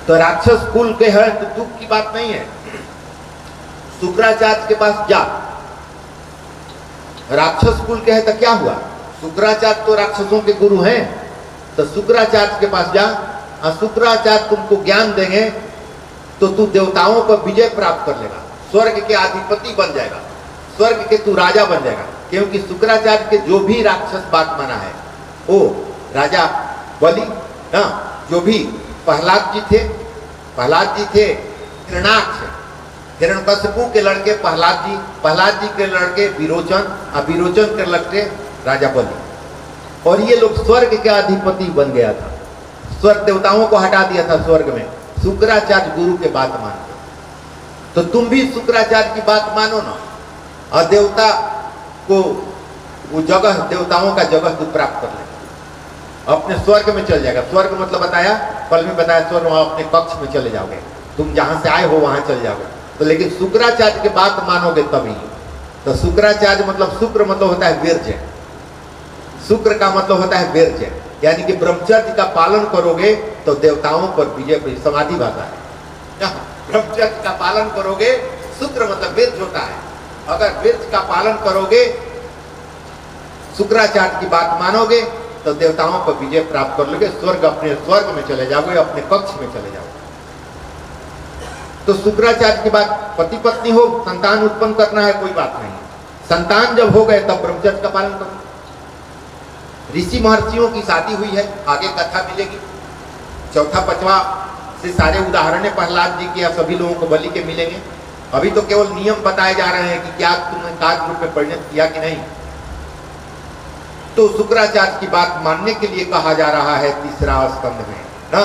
तो राक्षस कुल के है तो दुख की बात नहीं है। शुक्राचार्य के पास जा, राक्षस कुल के है तो क्या हुआ, शुक्राचार्य तो राक्षसों के गुरु हैं, तो शुक्राचार्य के पास जा और शुक्राचार्य तुमको ज्ञान देंगे तो तू देवताओं पर विजय प्राप्त कर लेगा, स्वर्ग के अधिपति बन जाएगा, स्वर्ग के तू राजा बन जाएगा। क्योंकि शुक्राचार्य के जो भी राक्षस बात माना है वो राजा बलि ना, जो भी प्रहलाद जी थे हिरणाक्ष, हिरण्यकशिपु के लड़के प्रहलाद जी के लड़के विरोचन और विरोचन के लड़के राजा बलि, और ये लोग स्वर्ग के अधिपति बन गया था। स्वर्ग देवताओं को हटा दिया था स्वर्ग में, शुक्राचार्य गुरु के बात मानते। तो तुम भी शुक्राचार्य की बात मानो ना, और देवता को वो जगह, देवताओं का जगह तू प्राप्त कर ले, अपने स्वर्ग में चल जाएगा। स्वर्ग मतलब बताया, कल में बताया, स्वर्ग वहां अपने कक्ष में चले जाओगे, तुम जहां से आए हो वहां चल जाओगे। तो लेकिन शुक्राचार्य की बात मानोगे तभी। तो शुक्राचार्य मतलब, शुक्र मतलब होता है वीर्य, शुक्र का मतलब होता है वीर्य, यानी कि ब्रह्मचर्य का पालन करोगे तो देवताओं पर विजय, समाधि भाषा है। ब्रह्मचर्य का पालन करोगे, शुक्र मतलब वीर्य होता है, अगर वीर्य का पालन करोगे, शुक्राचार्य की बात मानोगे तो देवताओं पर विजय प्राप्त कर लोगे, स्वर्ग, अपने स्वर्ग में चले जाओगे, अपने कक्ष में चले जाओगे। तो शुक्राचार्य की बात, पति पत्नी हो, संतान उत्पन्न करना है, कोई बात नहीं, संतान जब हो गए तब ब्रह्मचर्य का पालन करो। ऋषि महर्षियों की शादी हुई है, आगे कथा मिलेगी, चौथा पांचवा से सारे उदाहरण प्रहलाद जी के या सभी लोगों को बलि के मिलेंगे। अभी तो केवल नियम बताए जा रहे हैं कि क्या तुमने काज रूप में परिणत किया कि नहीं। तो शुक्राचार्य की बात मानने के लिए कहा जा रहा है तीसरा स्कंध में ना,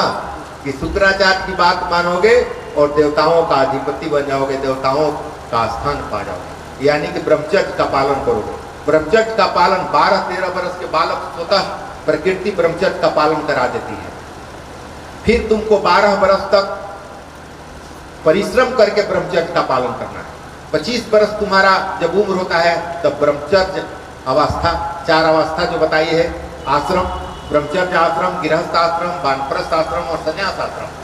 कि शुक्राचार्य की बात मानोगे और देवताओं का अधिपति बन जाओगे, देवताओं का स्थान पा जाओगे, यानी कि ब्रह्मचर्य का पालन करोगे। ब्रह्मचर्य का पालन 12-13 वर्ष के बालक स्वतः प्रकृति ब्रह्मचर्य का पालन करा देती है। फिर तुमको 12 वर्ष तक परिश्रम करके ब्रह्मचर्य का पालन करना है। 25 वर्ष तुम्हारा जब उम्र होता है तब ब्रह्मचर्य अवस्था, 4 अवस्था जो बताई है, आश्रम, ब्रह्मचर्य आश्रम, गृहस्थ आश्रम, वानप्रस्थ आश्रम और संन्यास आश्रम।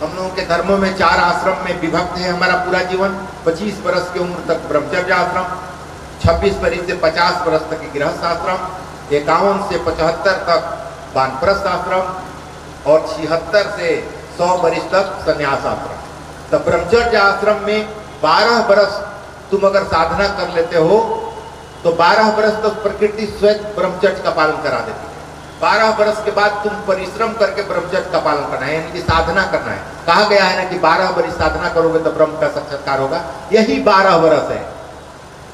हम लोगों के धर्मों में 4 आश्रम में विभक्त है हमारा पूरा जीवन। 25 वर्ष की उम्र तक ब्रह्मचर्य आश्रम, 26 वर्ष से 50 वर्ष तक गृहस्थ आश्रम, 51 से 75 तक वानप्रस्थ आश्रम और 76 से 100 वर्ष तक संन्यास आश्रम। तो ब्रह्मचर्य आश्रम में 12 वर्ष तुम अगर साधना कर लेते हो तो 12 वर्ष तक प्रकृति स्वयं ब्रह्मचर्य का पालन करा देती है। 12 वर्ष के बाद तुम परिश्रम करके ब्रह्मचर्य का पालन करना है, यानी कि साधना करना है। कहा गया है ना कि 12 वर्ष साधना करोगे तो ब्रह्म का साक्षात्कार होगा, यही 12 वर्ष है।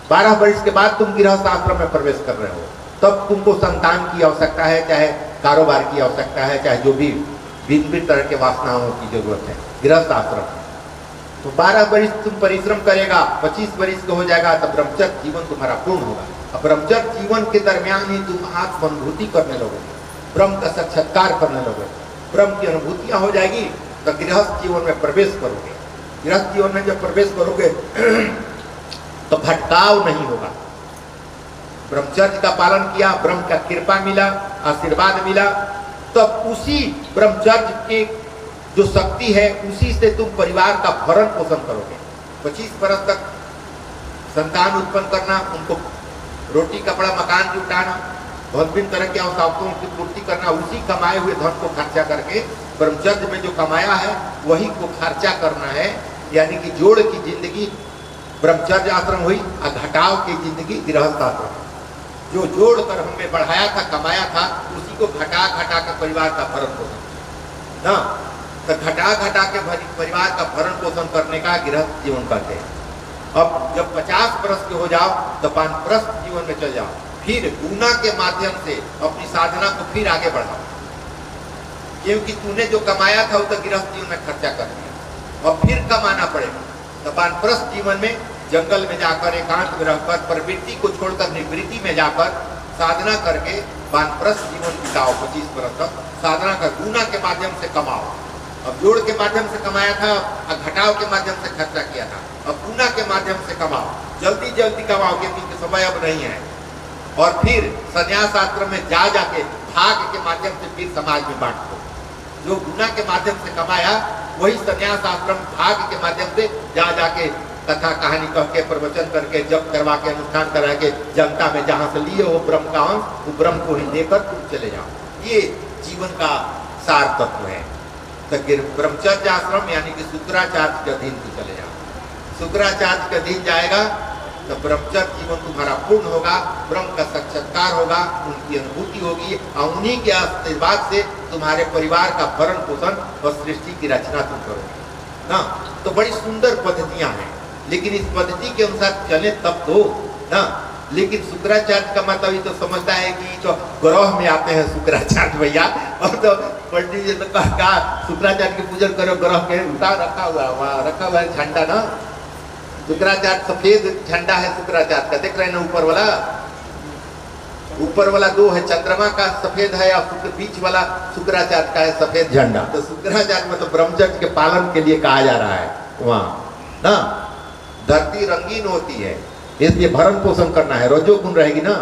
12 वर्ष के बाद तुम गृहस्थ आश्रम में प्रवेश कर रहे हो, तब तुमको संतान की आवश्यकता है, चाहे कारोबार की आवश्यकता है, चाहे जो भी भिन्न तरह के वासनाओं की जरूरत है गृहस्थ आश्रम। तो 12 वर्ष तुम परिश्रम करेगा, 25 वर्ष का हो जाएगा तब ब्रह्मचर्य जीवन तुम्हारा पूर्ण होगा। अब ब्रह्मचर्य जीवन के दरमियान ही तुम आत्म अनुभूति करने लगोगे, ब्रह्म का साक्षात्कार करने लगोगे, ब्रह्म की अनुभूतियां हो जाएगी तो गृहस्थ जीवन में प्रवेश करोगे। गृहस्थ जीवन में जब प्रवेश करोगे तो भटकाव नहीं होगा। ब्रह्मचर्य का पालन किया, ब्रह्म का कृपा मिला, आशीर्वाद मिला, तब उसी ब्रह्मचर्य के जो शक्ति है उसी से तुम परिवार का भरण पोषण करोगे। 25 वर्ष तक संतान उत्पन्न करना, उनको रोटी कपड़ा मकान जुटाना, विभिन्न तरह की आवश्यकताओं की पूर्ति करना, उसी कमाए हुए धन को खर्चा करके ब्रह्मचर्य में जो कमाया है वही को खर्चा करना है। यानी कि जोड़ की जिंदगी ब्रह्मचर्य आश्रम हुई और घटाव की जिंदगी गृहस्थ आश्रम। जो जोड़ कर हमने बढ़ाया था, कमाया था, उसी को घटा घटा कर परिवार का भरण पोषण ना, तो घटा घटा के परिवार का भरण पोषण करने का गृहस्थ जीवन करते हैं। अब जब 50 वर्ष के हो जाओ तो वानप्रस्थ जीवन में चल जाओ, फिर गुना के माध्यम से अपनी साधना को फिर आगे बढ़ाओ, क्योंकि तूने जो कमाया था वो तो गृहस्थ जीवन में खर्चा कर दिया, और फिर कमाना पड़ेगा। तो वानप्रस्थ जीवन में जंगल में जाकर एकांत में रहकर प्रवृत्ति को छोड़कर निवृत्ति में जाकर साधना करके वानप्रस्थ जीवन बिताओ। 25 वर्ष तक साधना कर गुना के माध्यम से कमाओ। अब जोड़ के माध्यम से कमाया था और घटाव के माध्यम से खर्चा किया था, अब गुना के माध्यम से कमाओ, जल्दी जल्दी कमाओ क्योंकि समय अब नहीं है। और फिर संन्यास आश्रम में जा जाके भाग के माध्यम से फिर समाज में बांट दो। जो गुना के माध्यम से कमाया वही संन्यास आश्रम भाग के माध्यम से जा जाके कथा कहानी कह के प्रवचन करके जप करवा के अनुष्ठान करा के जनता में जहां से लिए हो ब्रह्म का अंश, वो ब्रह्म को ही लेकर तुम चले जाओ। ये जीवन का सार तत्व है। तो ब्रह्मचर्य आश्रम यानी कि शुक्राचार्य के अधीन तू चले जाओ। शुक्राचार्य के अधीन जाएगा तो ब्रह्मचर्य जीवन तुम्हारा पूर्ण होगा, ब्रह्म का साक्षात्कार होगा, उनकी अनुभूति होगी और उन्हीं के आशीर्वाद से तुम्हारे परिवार का भरण पोषण और सृष्टि की रचना तुम करोगे ना। तो बड़ी सुंदर पद्धतियां हैं, लेकिन इस पद्धति के अनुसार चले तब तो ना। लेकिन शुक्राचार्य का मतलब ये तो समझता है कि जो ग्रह में आते हैं शुक्राचार्य भैया, और तो पंडित जी ने कहा शुक्राचार्य की पूजन करो, ग्रह के उतार रखा हुआ वहाँ रखा हुआ है झंडा ना। शुक्राचार्य सफेद झंडा है शुक्राचार्य का, देख रहे हैं ना ऊपर वाला, ऊपर वाला दो है, चंद्रमा का सफेद है और बीच वाला शुक्राचार्य का है सफेद झंडा। तो शुक्राचार्य मतलब ब्रह्मचर्य के पालन के लिए कहा जा रहा है वहाँ ना। धरती रंगीन होती है, इसलिए भरण पोषण करना है, रजोगुण रहेगी ना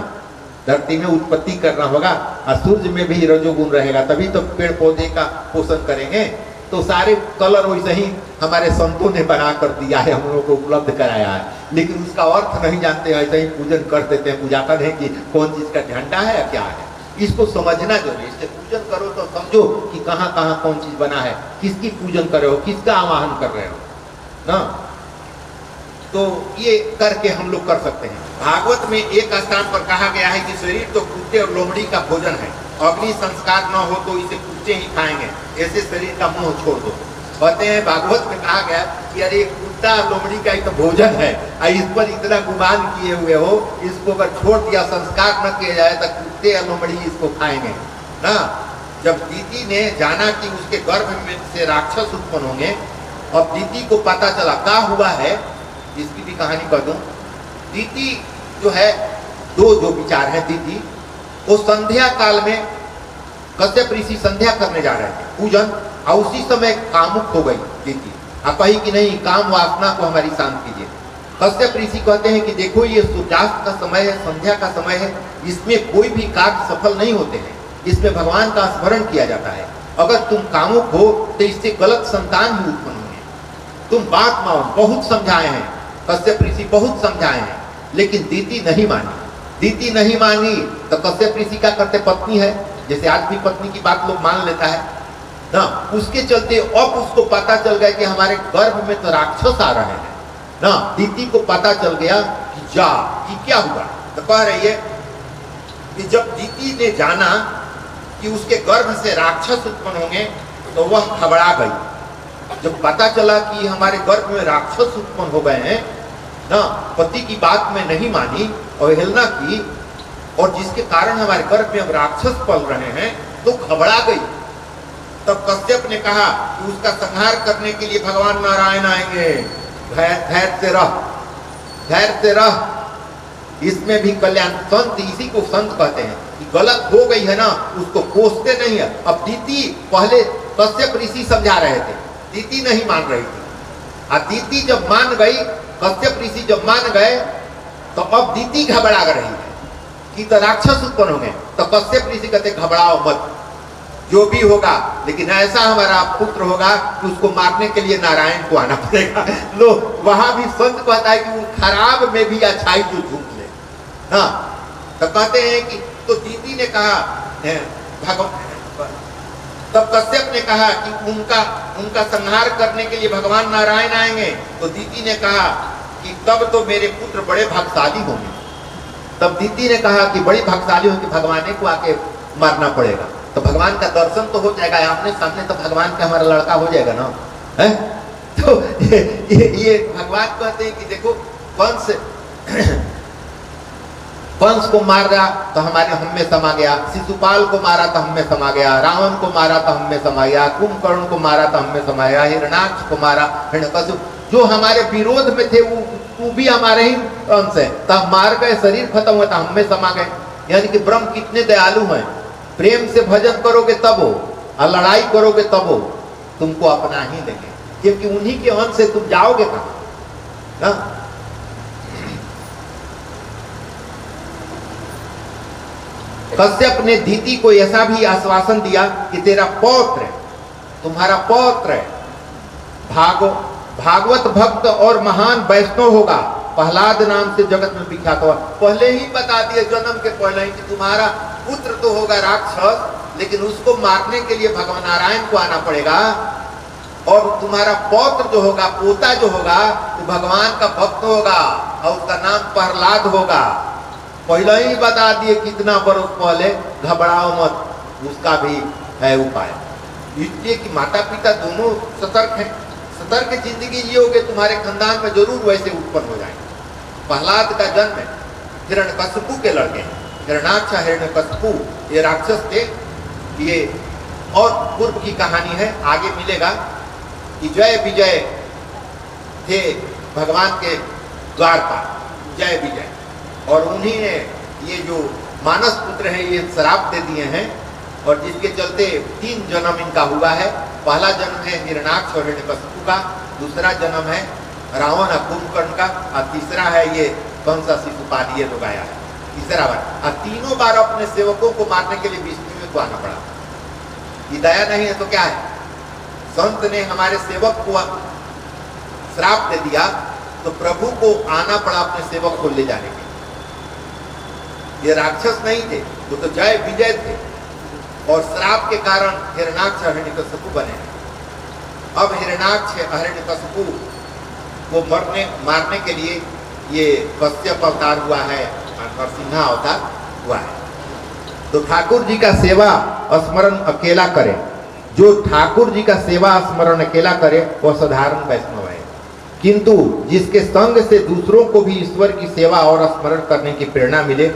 धरती में, उत्पत्ति करना होगा, और सूर्य में भी रजोगुण रहेगा, तभी तो पेड़ पौधे का पोषण करेंगे। तो सारे कलर वैसे ही हमारे संतों ने बना कर दिया है, हम लोगों को उपलब्ध कराया है, लेकिन उसका अर्थ नहीं जानते, ऐसे ही पूजन कर देते हैं, पूजाकर है कि कौन चीज का झंडा है या क्या है। इसको समझना जरूरी, इससे पूजन करो तो समझो कि कहाँ कहाँ कौन चीज बना है, किसकी पूजन कर रहे हो, किसका आवाहन कर रहे हो ना। तो ये करके हम लोग कर सकते हैं। भागवत में एक स्थान पर कहा गया है कि शरीर तो कुत्ते और लोमड़ी का भोजन है, अग्नि संस्कार न हो तो इसे कुत्ते ही खाएंगे, ऐसे शरीर का मुंह छोड़ दो। कहते हैं भागवत में कहा गया कि अरे कुत्ता लोमड़ी का ही तो भोजन है, इस पर इतना गुमान किए हुए हो, इसको अगर छोड़ दिया, संस्कार न किया जाए तो कुत्ते या लोमड़ी इसको खाएंगे ना। जब दीति ने जाना कि उसके गर्भ में से राक्षस उत्पन्न होंगे, और दीति को पता चला क्या हुआ है, इसकी भी कहानी कर दूं। दीति जो है, दो जो विचार है, दीति वो संध्या काल में कश्यप ऋषि संध्या करने जा रहे थे पूजन, और उसी समय कामुक हो गई दीति, आप कही कि नहीं काम वासना को हमारी शांत कीजिए। कश्यप ऋषि कहते हैं कि देखो ये सूर्यास्त का समय है, संध्या का समय है, इसमें कोई भी कार्य सफल नहीं होते हैं, इसमें भगवान का स्मरण किया जाता है। अगर तुम कामुक हो तो इससे गलत संतान ही उत्पन्न होंगे, तुम बात मानो। बहुत समझाए हैं कश्यप ऋषि, बहुत समझाए हैं, लेकिन दीति नहीं मानी। दीति नहीं मानी तो कश्यप ऋषि क्या करते, पत्नी है, जैसे आज भी पत्नी की बात लोग मान लेता है ना, उसके चलते अब उसको पता चल गया कि हमारे गर्भ में तो राक्षस आ रहे हैं ना। दीति को पता चल गया कि जा कि क्या हुआ, तो कह रही है कि जब दीति ने जाना कि उसके गर्भ से राक्षस उत्पन्न होंगे तो वह घबरा गई। जब पता चला कि हमारे गर्भ में राक्षस उत्पन्न हो गए हैं ना, पति की बात में नहीं मानी, अवहेलना की, और जिसके कारण हमारे गर्भ में अब राक्षस पल रहे हैं, तो घबरा गई। तब कश्यप ने कहा कि उसका संहार करने के लिए भगवान नारायण आएंगे, धैर्य से रह, धैर्य से रह, इसमें भी कल्याण। संत इसी को संत कहते हैं कि गलत हो गई है ना, उसको कोसते नहीं है। अब दीति पहले कश्यप ऋषि समझा रहे थे, दीति नहीं मान रही थी, और दीति जब मान गई, कश्यप ऋषि जब मान गए, तो अब दीति घबरा रही है कि तो राक्षस उत्पन्न होंगे। तो कश्यप ऋषि कहते घबराओ मत, जो भी होगा, लेकिन ऐसा हमारा पुत्र होगा कि उसको मारने के लिए नारायण को आना पड़ेगा। लो, वहां भी संत कहता है कि वो खराब में भी अच्छाई जो झूठ ले ना। तो कहते हैं कि तो दीति ने कहा भगवान, तब कश्यप ने कहा कि उनका संहार करने के लिए भगवान नारायण आएंगे। तो दीति ने कहा कि तब तो मेरे पुत्र बड़े भाग्यशाली होंगे। तब दीति ने कहा कि बड़ी भाग्यशाली होगी, भगवान को आके मारना पड़ेगा, तो भगवान का दर्शन तो हो जाएगा आमने सामने, तो भगवान का हमारा लड़का हो जाएगा ना, है? तो ये भगवान कहते हैं कि देखो कंस को मार रहा तो हम में समा गया, शिशुपाल को मारा तो हम में समा गया, रावण को मारा तो हम में समा गया, कुंभकर्ण को मारा तो हम में समा गया, हिरण्याक्ष को मारा, हिरण्यकशिपु, जो हमारे विरोध में थे वो भी हमारे ही अंश है। तब मार गए, शरीर खत्म हुआ तो हम में समा गए। यानी कि ब्रह्म कितने दयालु हैं। प्रेम से भजन करोगे तब हो, और लड़ाई करोगे तब हो, तुमको अपना ही देंगे, क्योंकि उन्हीं के अंश से तुम जाओगे कहां ना। कश्यप ने दीति को ऐसा भी आश्वासन दिया कि तेरा पौत्र है, तुम्हारा पौत्र है, भागवत भक्त और महान वैष्णव होगा, प्रहलाद नाम से जगत में विख्यात होगा। पहले ही बता दिए जन्म के पहले ही कि तुम्हारा पुत्र तो होगा राक्षस, लेकिन उसको मारने के लिए भगवान नारायण को आना पड़ेगा, और तुम्हारा पौत्र जो होगा, पोता जो होगा, वो भगवान का भक्त होगा और उसका नाम प्रहलाद होगा। पहले ही बता दिए कितना बरस पहले, घबराओ मत, उसका भी है उपाय। इसलिए कि माता पिता दोनों सतर्क हैं, सतर्क जिंदगी जियोगे तुम्हारे खानदान में जरूर वैसे उत्पन्न हो जाएंगे। प्रहलाद का जन्म हिरण्यकशिपु के लड़के हैं, हिरण्याक्ष हिरण्यकशिपु ये राक्षस थे। ये और पूर्व की कहानी है, आगे मिलेगा कि जय विजय थे भगवान के द्वार पर, जय विजय, और उन्हीं ने ये जो मानस पुत्र है ये श्राप दे दिए हैं, और जिसके चलते 3 जन्म इनका हुआ है। पहला जन्म है हिरण्याक्ष और हिरण्यकशिपु का, दूसरा जन्म है रावण और कुंभकर्ण का, और तीसरा है ये कंस शिशुपाल, ये लोग आया है तीसरा बार। और तीनों बार अपने सेवकों को मारने के लिए विष्णु को आना पड़ा। ये दया नहीं है तो क्या है? संत ने हमारे सेवक को श्राप दे दिया तो प्रभु को आना पड़ा अपने सेवक को ले जाने के लिए। ये राक्षस नहीं थे, वो तो जय विजय थे, और श्राप के कारण हिरण्याक्ष हिरण्यकशिपु बने। अब हिरण्याक्ष हिरण्यकशिपु को मारने के लिए ये कश्यप अवतार हुआ है, नरसिंहा अवतार हुआ है। तो ठाकुर जी का सेवा स्मरण अकेला करे, जो ठाकुर जी का सेवा स्मरण अकेला करे वह साधारण वैष्णव है, किंतु जिसके संग से दूसरों को भी ईश्वर की सेवा और स्मरण करने की प्रेरणा मिले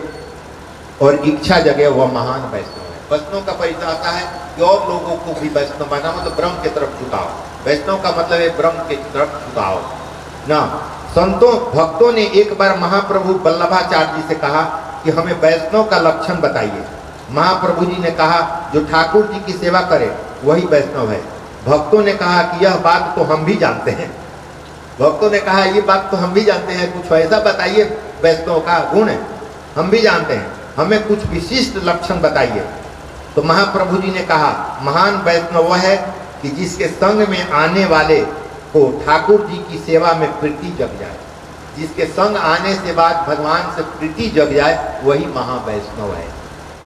और इच्छा जगे, वह महान वैष्णव है। वैष्णव का परिचय आता है कि और लोगों को भी वैष्णव बना, मतलब ब्रह्म की तरफ झुकाओ। वैष्णव का मतलब है ब्रह्म की तरफ झुकाओ ना। संतों भक्तों ने एक बार महाप्रभु वल्लभाचार्य जी से कहा कि हमें वैष्णव का लक्षण बताइए। महाप्रभु जी ने कहा जो ठाकुर जी की सेवा करे वही वैष्णव है। भक्तों ने कहा कि यह बात तो हम भी जानते हैं। भक्तों ने कहा ये बात तो हम भी जानते हैं, कुछ ऐसा बताइए वैष्णव का गुण है, हम भी जानते हैं, हमें कुछ विशिष्ट लक्षण बताइए। तो महाप्रभु जी ने कहा महान वैष्णव वह है कि जिसके संग में आने वाले को ठाकुर जी की सेवा में प्रीति जग जाए। जिसके संग आने से बाद भगवान से प्रीति जग जाए वही महावैष्णव है।